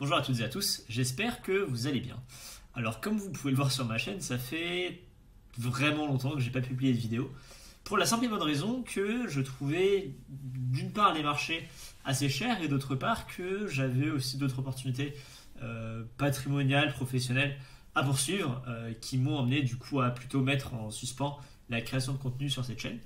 Bonjour à toutes et à tous, j'espère que vous allez bien. Alors comme vous pouvez le voir sur ma chaîne, ça fait vraiment longtemps que j'ai pas publié de vidéo. Pour la simple et bonne raison que je trouvais d'une part les marchés assez chers et d'autre part que j'avais aussi d'autres opportunités patrimoniales, professionnelles à poursuivre qui m'ont amené du coup à plutôt mettre en suspens la création de contenu sur cette chaîne.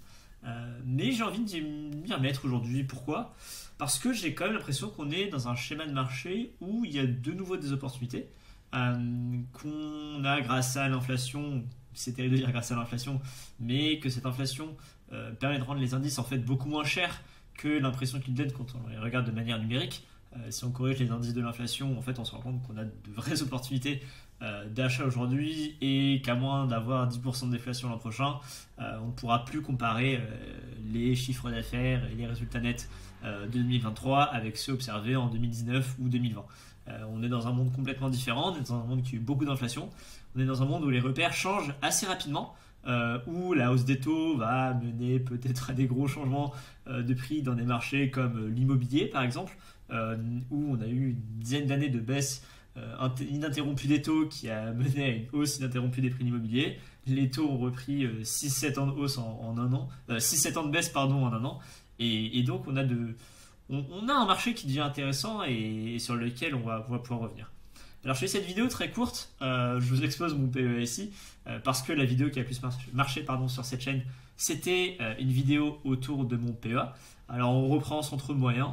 Mais j'ai envie de m'y remettre aujourd'hui. Pourquoi? Parce que j'ai quand même l'impression qu'on est dans un schéma de marché où il y a de nouveau des opportunités, qu'on a grâce à l'inflation, c'est terrible de dire grâce à l'inflation, mais que cette inflation permet de rendre les indices en fait beaucoup moins chers que l'impression qu'ils donnent quand on les regarde de manière numérique. Si on corrige les indices de l'inflation, en fait on se rend compte qu'on a de vraies opportunités d'achat aujourd'hui et qu'à moins d'avoir 10% de déflation l'an prochain, on ne pourra plus comparer les chiffres d'affaires et les résultats nets de 2023 avec ceux observés en 2019 ou 2020. On est dans un monde complètement différent, on est dans un monde qui a eu beaucoup d'inflation, on est dans un monde où les repères changent assez rapidement, où la hausse des taux va mener peut-être à des gros changements de prix dans des marchés comme l'immobilier par exemple, où on a eu une dizaine d'années de baisse ininterrompue des taux qui a mené à une hausse ininterrompue des prix de l'immobilier. Les taux ont repris 6-7 ans de hausse en un an, 6-7 ans de baisse pardon en un an, et donc on a un marché qui devient intéressant et sur lequel on va pouvoir revenir. Alors je fais cette vidéo très courte, je vous expose mon PEA ici, parce que la vidéo qui a le plus marché sur cette chaîne, c'était une vidéo autour de mon PEA. Alors on reprend sans trop de moyens,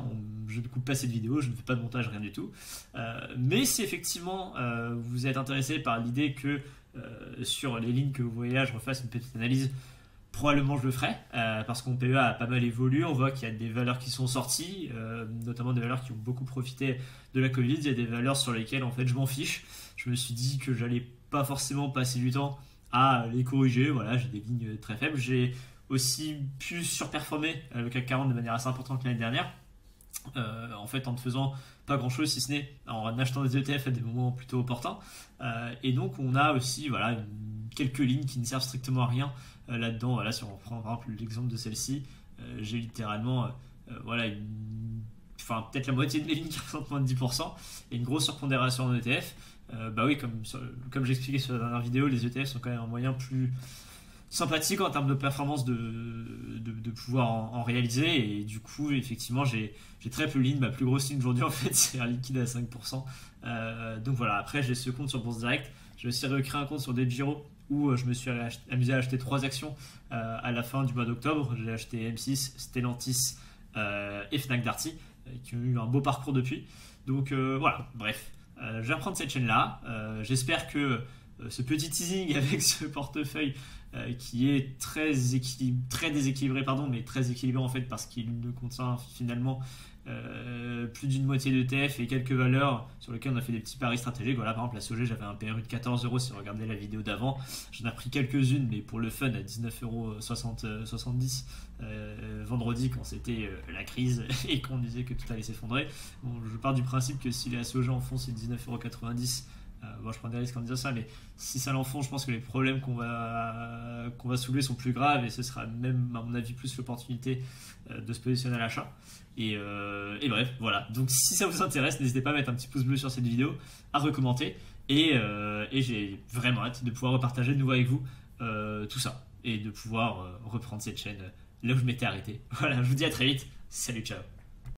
je ne coupe pas cette vidéo, je ne fais pas de montage, rien du tout. Mais si effectivement vous êtes intéressé par l'idée que sur les lignes que vous voyez là, je refasse une petite analyse, probablement je le ferai, parce que mon PEA a pas mal évolué, on voit qu'il y a des valeurs qui sont sorties, notamment des valeurs qui ont beaucoup profité de la Covid, il y a des valeurs sur lesquelles en fait je m'en fiche, je me suis dit que j'allais pas forcément passer du temps à les corriger, voilà, j'ai des lignes très faibles, j'ai aussi pu surperformer le CAC 40 de manière assez importante l'année dernière, en fait en ne faisant pas grand chose si ce n'est en achetant des ETF à des moments plutôt opportuns, et donc on a aussi voilà, quelques lignes qui ne servent strictement à rien là-dedans. Voilà, si on reprend par exemple l'exemple de celle-ci, j'ai littéralement voilà, peut-être la moitié de mes lignes qui représentent moins de 10% et une grosse surpondération en ETF. Bah oui, comme j'expliquais sur la dernière vidéo, les ETF sont quand même un moyen plus sympathique en termes de performance de pouvoir en réaliser, et du coup effectivement j'ai très peu de lignes. Ma plus grosse ligne aujourd'hui en fait c'est un liquide à 5%, donc voilà. Après j'ai ce compte sur Bourse Direct, j'ai aussi recréé un compte sur DeGiro où je me suis amusé à acheter 3 actions à la fin du mois d'octobre. J'ai acheté M6, Stellantis et Fnac Darty, qui ont eu un beau parcours depuis. Donc voilà, bref, je vais reprendre cette chaîne là, j'espère que ce petit teasing avec ce portefeuille qui est très déséquilibré, pardon, mais très équilibré en fait parce qu'il ne contient finalement plus d'une moitié d'ETF et quelques valeurs sur lesquelles on a fait des petits paris stratégiques. Voilà, par exemple la SOG, j'avais un PRU de 14 € si vous regardez la vidéo d'avant, j'en ai pris quelques-unes mais pour le fun à 19,70 € vendredi quand c'était la crise et qu'on disait que tout allait s'effondrer. Bon, je pars du principe que si la SOG en fond c'est 19,90 €, bon, je prends des risques en disant ça, mais si ça l'enfonce, je pense que les problèmes qu'on va soulever sont plus graves et ce sera même, à mon avis, plus l'opportunité de se positionner à l'achat. Et bref, voilà. Donc si ça vous intéresse, n'hésitez pas à mettre un petit pouce bleu sur cette vidéo, à recommander, et j'ai vraiment hâte de pouvoir repartager de nouveau avec vous tout ça et de pouvoir reprendre cette chaîne là où je m'étais arrêté. Voilà, je vous dis à très vite. Salut, ciao.